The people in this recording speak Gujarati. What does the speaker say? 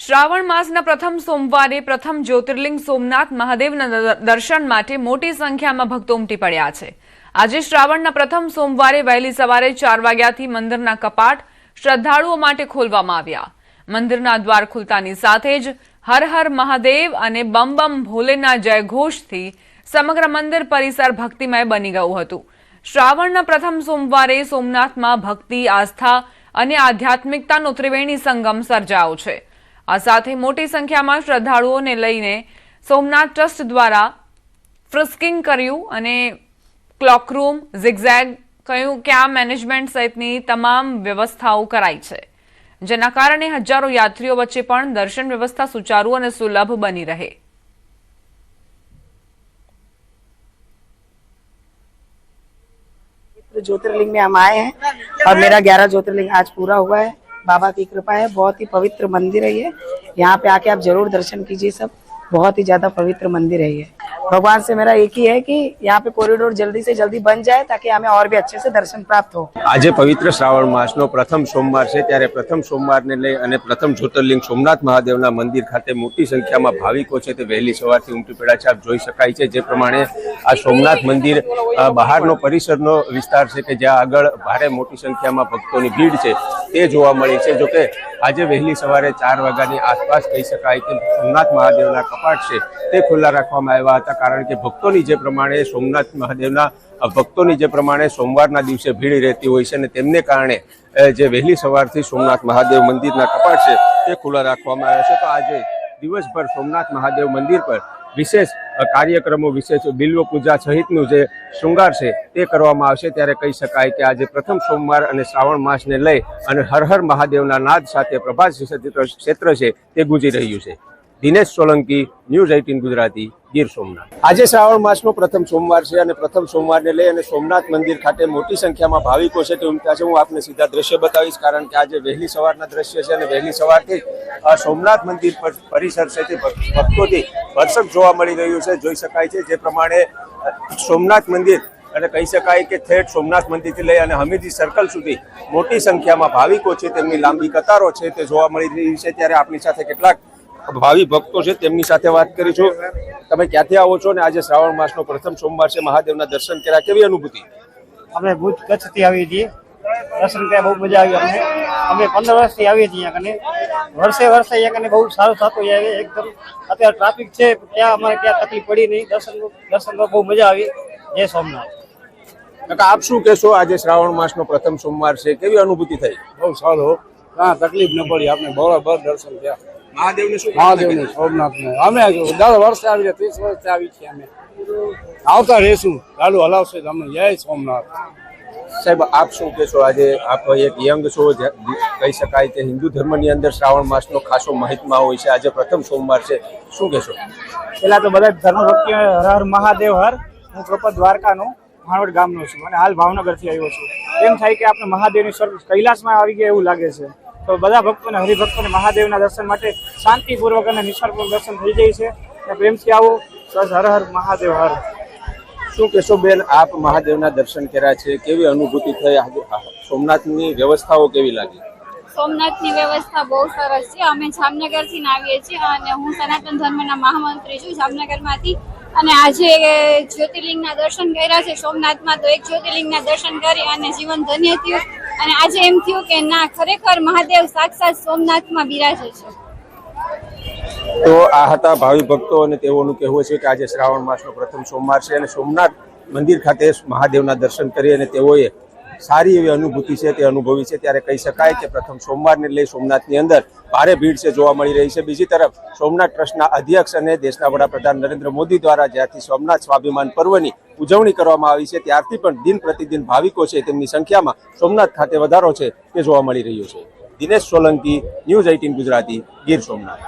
શ્રાવણ માસના પ્રથમ સોમવારે પ્રથમ જ્યોતિર્લિંગ સોમનાથ મહાદેવના દર્શન માટે મોટી સંખ્યામાં ભક્તો ઉમટી પડ્યા છે। આજે શ્રાવણના પ્રથમ સોમવારે વહેલી સવારે 4 વાગ્યાથી મંદિરના કપાટ શ્રદ્ધાળુઓ માટે ખોલવામાં આવ્યા। મંદિરના દ્વાર ખુલતાની સાથે જ હર હર મહાદેવ અને બમ બમ ભોલેના જયઘોષથી સમગ્ર મંદિર પરિસર ભક્તિમય બની ગયું હતું। શ્રાવણના પ્રથમ સોમવારે સોમનાથમાં ભક્તિ, આસ્થા અને આધ્યાત્મિકતાનો ત્રિવેણી સંગમ સર્જાયો છે। આ સાથે મોટી સંખ્યામાં શ્રદ્ધાળુઓને લઈને સોમનાથ ટ્રસ્ટ દ્વારા ફ્રિસ્કિંગ કર્યું અને ક્લોકરૂમ, ઝિગઝેગ, ક્યામ મેનેજમેન્ટ સહિતની તમામ વ્યવસ્થાઓ કરાઈ છે, જેના કારણે હજારો યાત્રીઓ વચ્ચે પણ દર્શન વ્યવસ્થા સુચારુ અને સુલભ બની રહે। ज्योतिर्लिंग में हम आए हैं और मेरा 11 ज्योतिर्लिंग आज पूरा हुआ है। बाबा की कृपा है, बहुत ही पवित्र मंदिर है ये। यहाँ पे आके आप जरूर दर्शन कीजिए। सब बहुत ही ज्यादा पवित्र मंदिर है ये। भगवान से मेरा एक ही है कि यहाँ पे कॉरिडोर जल्दी से जल्दी बन जाए ताकि हमें और भी अच्छे से दर्शन प्राप्त हो। आज पवित्र श्रावण मासनो प्रथम सोमवार है, त्यारे प्रथम सोमवार ने लई अने प्रथम ज्योतिर्लिंग सोमनाथ महादेवना मंदिर खाते मोटी संख्या में भाविको छे ते वहेली सवारथी उमटी पड्या छे। आप जोई शकाय छे जे प्रमाणे आ सोमनाथ मंदिर बहारनो परिसरनो विस्तार छे के ज्यां आगळ भारे मोटी संख्या में भक्तोनी भीड़ छे ते जोवा मळी छे। जो के आज वहेली सवारे 4 वाग्यानी आसपास कही शकाय के सोमनाथ महादेवना कपाट छे ते खुल्ला राखवामां आव्या हता, कारण के भक्तोनी जे प्रमाणे सोमनाथ महादेवना भक्तोनी जे प्रमाणे सोमवारना दिवसे भीड़ रहती होय छे ने तेमने कारणे जे वहेली सवारथी सोमनाथ महादेव मंदिरना कपाट छे ते खुल्ला राखवामां आव्या छे। तो आज दिवसभर सोमनाथ महादेव मंदिर पर विशेष कार्यक्रमों, विशेष बिल्व पूजा सहितनु जे श्रृंगार छे ते करवामां आवशे। त्यारे कही शकाय के आज प्रथम सोमवार अने श्रावण मास ने लई अने हर हर महादेवना नाद साथे प्रभात क्षेत्र छे ते गुंजी रह्युं छे। दिनेश सोलंकी, न्यूज 18 गुजराती, गीर सोमनाथ। आज श्रावण मासनो प्रथम सोमवार है और प्रथम सोमवार ने लई सोमनाथ मंदिर खाते मोटी संख्या में भाविको छे ते उमट्या छे। हूँ आपने सीधा दृश्य बतावीश, कारण के आज वहेली सवारना दृश्य है और वहेली सवारथी सोमनाथ मंदिर परिसर से भक्तोथी भरसक जोवा मळी रह्युं छे। जोई शकाय छे जे प्रमाणे सोमनाथ मंदिर અને કહી શકાય કે થેટ સોમનાથ મંદિરથી લઈ અને હમીરજી સર્કલ સુધી મોટી સંખ્યામાં ભાવિકો છે તેમની લાંબી કતારો છે તે જોવા મળી રહી છે। ત્યારે આપણી સાથે કેટલાક ભાવિ ભક્તો છે તેમની સાથે વાત કરીશું। તમે ક્યાંથી આવો છો ને આજે શ્રાવણ માસનો પ્રથમ સોમવાર છે, મહાદેવના દર્શન કર્યા, કેવી અનુભૂતિ? અમે ભુજ કચ્છથી આવીએ છીએ, દર્શન કર્યા બહુ મજા આવી અમને। અમે 15 વર્ષથી આવીએ છીએ અહીંયા કને, વર્ષે અહીંયા કને બહુ સારું થતું જાય એકદમ। અત્યારે ટ્રાફિક છે ત્યાં અમારે ત્યાં તકલીફ પડી નહીં, દર્શન બહુ મજા આવી। જય સોમનાથ। આપ શું કહેશો, આજે શ્રાવણ માસનો પ્રથમ સોમવાર છે, કેવી અનુભૂતિ થઈ? બહુ સારું, કાં તકલીફ ન પડી, આપણે બરાબર દર્શન થયા મહાદેવને શું મહાદેવને સોમનાથને। અમે 10 વર્ષે આવી, 30 વર્ષથી આવી છીએ, અમે આવતા રહેશું, ચાલુ હલાવશે અમે। જય સોમનાથ। સાહેબ, આપ શું કહેશો, આજે આપ એક યંગ છો, કહી શકાય કે હિન્દુ ધર્મની અંદર શ્રાવણ માસનો ખાસો મહિમા હોય છે, આજે પ્રથમ સોમવાર છે, શું કહેશો? પેલા તો બધા ધર્મ ભક્તિઓ હર હર મહાદેવ હર। હું પ્રોપર દ્વારકાનો ભાણવડ ગામનો છું અને હાલ ભાવનગરથી આવ્યો છું। એમ થાય કે આપણે મહાદેવની સ્વર્ગ કૈલાસમાં આવી ગયા એવું લાગે છે। તો બધા ભક્તોને, હરિભક્તોને મહાદેવના દર્શન માટે શાંતિપૂર્વક અને નિષ્ફળપૂર્વક દર્શન થઈ જાય છે અને પ્રેમથી આવો। બસ હર હર મહાદેવ હર। શું કહેશો બેન, આપ મહાદેવના દર્શન કર્યા છે, કેવી અનુભૂતિ થઈ? સોમનાથની વ્યવસ્થાઓ કેવી લાગી? સોમનાથની વ્યવસ્થા બહુ સરસ છે। અમે જામનગરથી આવીએ છીએ અને હું સનાતન ધર્મના મહામંત્રી છું જામનગરમાંથી। અને આજે જ્યોતિર્લિંગના દર્શન કર્યા છે સોમનાથમાં, તો એક જ્યોતિર્લિંગના દર્શન કરી અને જીવન ધન્ય થયું। અને આજે એમ થયું કે ના, ખરેખર મહાદેવ સાક્ષાત સોમનાથમાં બિરાજે છે। તો આ હતા ભાવિ ભક્તો અને તેઓનું કહેવું છે કે આજે શ્રાવણ માસનો પ્રથમ સોમવાર છે અને સોમનાથ મંદિર ખાતે મહાદેવના દર્શન કરી અને તેઓએ સારી એવી અનુભૂતિ છે તે અનુભવી છે। ત્યારે કહી શકાય કે પ્રથમ સોમવારને લઈ સોમનાથની અંદર ભારે ભીડ છે જોવા મળી રહી છે। બીજી તરફ સોમનાથ ટ્રસ્ટના અધ્યક્ષ અને દેશના વડાપ્રધાન નરેન્દ્ર મોદી દ્વારા જ્યારથી સોમનાથ સ્વાભિમાન પર્વની ઉજવણી કરવામાં આવી છે ત્યારથી પણ દિન પ્રતિદિન ભાવિકો છે તેમની સંખ્યામાં સોમનાથ ખાતે વધારો છે તે જોવા મળી રહ્યો છે। દિનેશ સોલંકી, ન્યૂઝ 18 ગુજરાતી, ગીર સોમનાથ।